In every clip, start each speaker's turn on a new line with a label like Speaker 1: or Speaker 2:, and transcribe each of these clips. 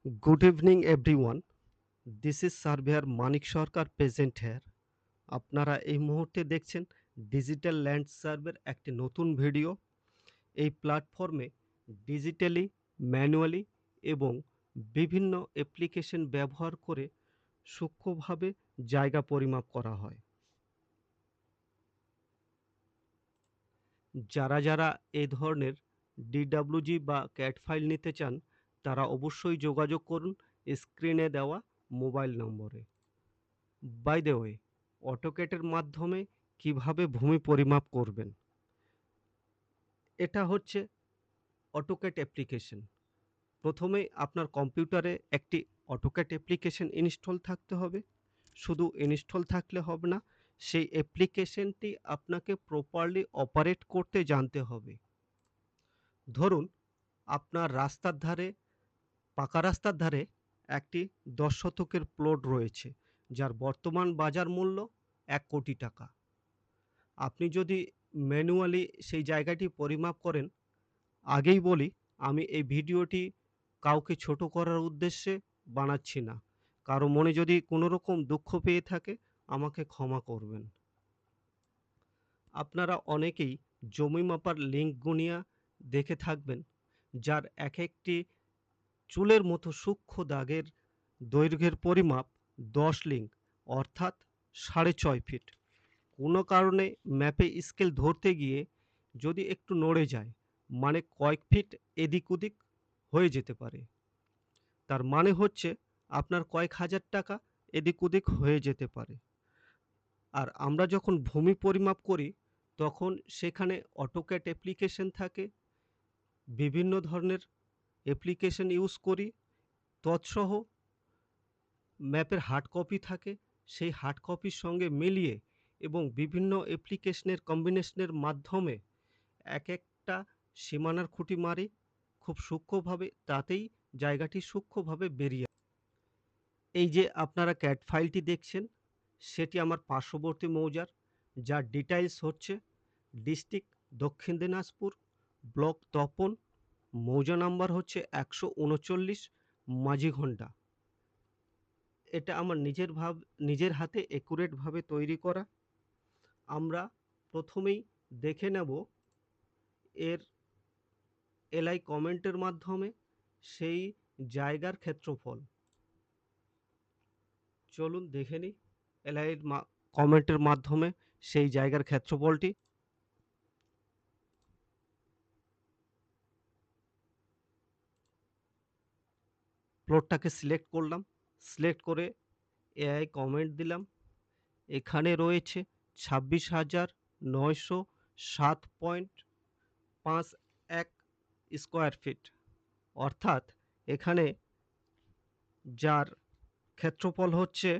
Speaker 1: Good evening, everyone. This is Surveyor Manik Sarkar present here. আপনারা এই মুহূর্তে দেখছেন ডিজিটাল ল্যান্ড সার্ভের একটি নতুন ভিডিও। এই প্ল্যাটফর্মে ডিজিটালি, ম্যানুয়ালি এবং বিভিন্ন অ্যাপ্লিকেশন ব্যবহার করে সূক্ষ্মভাবে জায়গা পরিমাপ করা হয়। যারা এই ধরনের DWG বা CAD ফাইল নিতে চান, তারা অবশ্যই যোগাযোগ করুন স্ক্রিনে দেওয়া মোবাইল নম্বরে। বাই দ্য ওয়ে, অটোক্যাডের মাধ্যমে কিভাবে ভূমি পরিমাপ করবেন? এটা হচ্ছে অটোক্যাড অ্যাপ্লিকেশন। প্রথমেই আপনার কম্পিউটারে একটি অটোক্যাড অ্যাপ্লিকেশন ইনস্টল থাকতে হবে। শুধু ইনস্টল থাকলে হবে না, সেই অ্যাপ্লিকেশনটি আপনাকে প্রপারলি অপারেট করতে জানতে হবে। ধরুন, আপনার রাস্তার ধারে, পাকা রাস্তার ধারে একটি ১০ শতকের প্লট রয়েছে, যার বর্তমান বাজার মূল্য ১,০০,০০,০০০ টাকা। আপনি যদি ম্যানুয়ালি সেই জায়গাটি পরিমাপ করেন, আগেই বলি, আমি এই ভিডিওটি কাউকে ছোট করার উদ্দেশ্যে বানাচ্ছি না। কারো মনে যদি কোনো রকম দুঃখ পেয়ে থাকে, আমাকে ক্ষমা করবেন। আপনারা অনেকেই জমি মাপার লিঙ্ক গুনিয়া দেখে থাকবেন, যার একেকটি চুলের মতো সূক্ষ্ম দাগের দৈর্ঘ্যের পরিমাপ ১০ লিঙ্ক, অর্থাৎ ৬.৫ ফিট। কোনো কারণে ম্যাপে স্কেল ধরতে গিয়ে যদি একটু নড়ে যায়, মানে কয়েক ফিট এদিক ওদিক হয়ে যেতে পারে। তার মানে হচ্ছে আপনার কয়েক হাজার টাকা এদিক ওদিক হয়ে যেতে পারে। আর আমরা যখন ভূমি পরিমাপ করি, তখন সেখানে অটোক্যাড অ্যাপ্লিকেশন থাকে, বিভিন্ন ধরনের অ্যাপ্লিকেশন ইউজ করি, তৎসহ ম্যাপের হার্ড কপি থাকে, সেই হার্ড কপির সঙ্গে মিলিয়ে এবং বিভিন্ন অ্যাপ্লিকেশনের কম্বিনেশনের মাধ্যমে একেকটা সীমানার খুঁটি মারি খুব সূক্ষ্মভাবে, তাতেই জায়গাটি সূক্ষ্মভাবে বেরিয়ে আসে। এই যে আপনারা CAD ফাইলটি দেখছেন, সেটি আমার পার্শ্ববর্তী মৌজার, যার ডিটেইলস হচ্ছে ডিস্ট্রিক্ট দক্ষিণ দিনাজপুর, ব্লক তপন, মৌজা নাম্বার হচ্ছে ১৩৯, মাঝিঘন্টা। এটা আমার নিজের হাতে অ্যাকুরেটভাবে তৈরি করা। আমরা প্রথমেই দেখে নেব এর এলআই কমেন্টের মাধ্যমে সেই জায়গার ক্ষেত্রফল। চলুন দেখে নিই এলআইয়ের কমেন্টের মাধ্যমে সেই জায়গার ক্ষেত্রফলটি। প্লটটাকে সিলেক্ট করলাম, সিলেক্ট করে এআই কমেন্ট দিলাম। এখানে রয়েছে ২৬,৯০৭.৫১ স্কোয়ার ফিট, অর্থাৎ এখানে যার ক্ষেত্রফল হচ্ছে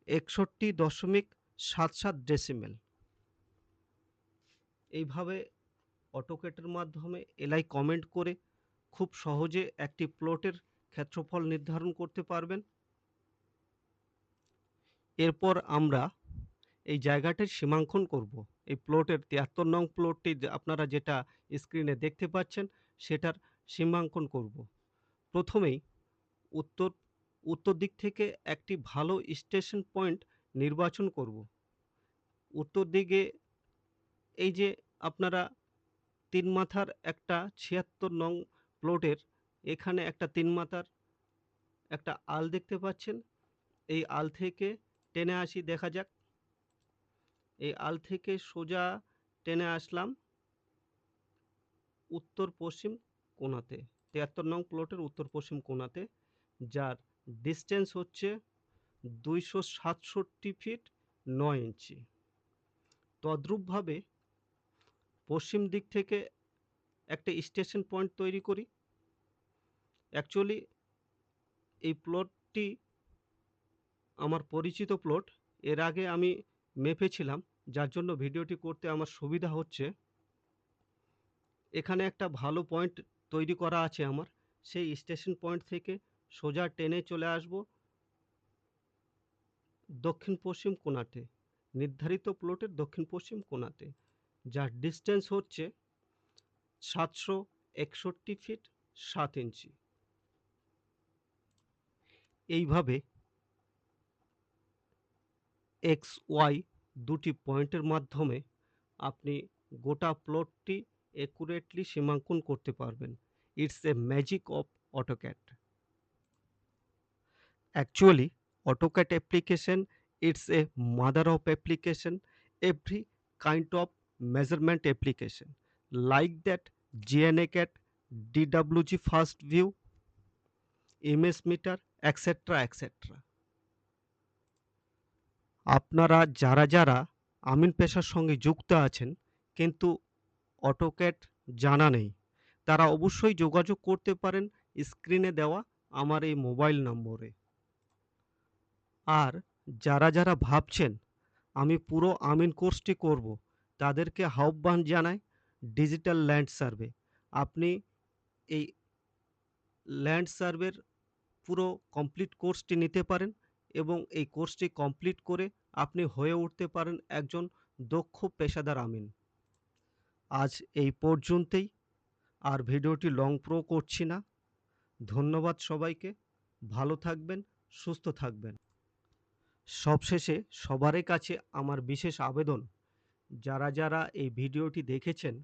Speaker 1: ৬১.৭৭ ডেসিমেল। এইভাবে অটোক্যাডের মাধ্যমে এলআই কমেন্ট করে খুব সহজে একটি প্লটের ক্ষেত্রফল নির্ধারণ করতে পারবেন। এরপর আমরা এই জায়গাটির সীমাঙ্কন করব। এই প্লটের ৭৩ নং প্লটটি আপনারা যেটা স্ক্রিনে দেখতে পাচ্ছেন, সেটার সীমাঙ্কন করব। প্রথমেই উত্তর উত্তর দিক থেকে একটি ভালো স্টেশন পয়েন্ট নির্বাচন করব। উত্তর দিকে এই যে আপনারা ৩ মাথার একটা ৭৬ নং প্লটের এখানে একটা ৩ মাথার একটা আল দেখতে পাচ্ছেন। এই আল থেকে টেনে আসি, দেখা যাক। এই আল থেকে সোজা টেনে আসলাম উত্তর পশ্চিম কোণাতে, ৭৩ নং প্লটের উত্তর পশ্চিম কোণাতে, যার ডিসটেন্স হচ্ছে ২৬৭ ফিট ৯ ইঞ্চি। তদ্রূপভাবে পশ্চিম দিক থেকে একটা স্টেশন পয়েন্ট তৈরি করি। অ্যাকচুয়ালি এই প্লটটি আমার পরিচিত প্লট, এর আগে আমি মেপেছিলাম, যার জন্য ভিডিওটি করতে আমার সুবিধা হচ্ছে। এখানে একটা ভালো পয়েন্ট তৈরি করা আছে আমার, সেই স্টেশন পয়েন্ট থেকে সোজা টেনে চলে আসব দক্ষিণ পশ্চিম কোণাতে, নির্ধারিত প্লটের দক্ষিণ পশ্চিম কোণাতে, যার ডিসটেন্স হচ্ছে ৭৬১ ফিট ৭ ইঞ্চি। এইভাবে এক্স, ওয়াই দুটি পয়েন্টের মাধ্যমে আপনি গোটা প্লটটি অ্যাকুরেটলি সীমাঙ্কন করতে পারবেন। It's a magic of AutoCAD. Actually, AutoCAD application, it's a mother of application, every kind of measurement application. Like that, GNACAD, DWG first view, image meter, etc. etc. আপনারা যারা আমিন পেশার সঙ্গে যুক্ত আছেন কিন্তু অটোক্যাড জানা নেই, তারা অবশ্যই যোগাযোগ করতে পারেন স্ক্রিনে দেওয়া আমার এই মোবাইল নম্বরে। আর যারা ভাবছেন আমি পুরো আমিন কোর্সটি করব, তাদেরকে আহ্বান জানাই ডিজিটাল ল্যান্ড সার্ভে। আপনি এই ল্যান্ড সার্ভের পুরো কমপ্লিট কোর্সটি নিতে পারেন এবং এই কোর্সটি কমপ্লিট করে আপনি হয়ে উঠতে পারেন একজন দক্ষ পেশাদার আমিন। আজ এই পর্যন্তই, আর ভিডিওটি লং প্রো করছি না। ধন্যবাদ সবাইকে, ভালো থাকবেন, সুস্থ থাকবেন। সবশেষে সবারই কাছে আমার বিশেষ আবেদন, যারা এই ভিডিওটি দেখেছেন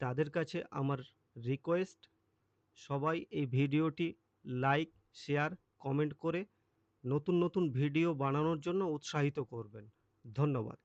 Speaker 1: তাদের কাছে আমার রিকোয়েস্ট, সবাই এই ভিডিওটি লাইক, শেয়ার, কমেন্ট করে নতুন ভিডিও বানানোর জন্য উৎসাহিত করবেন। ধন্যবাদ।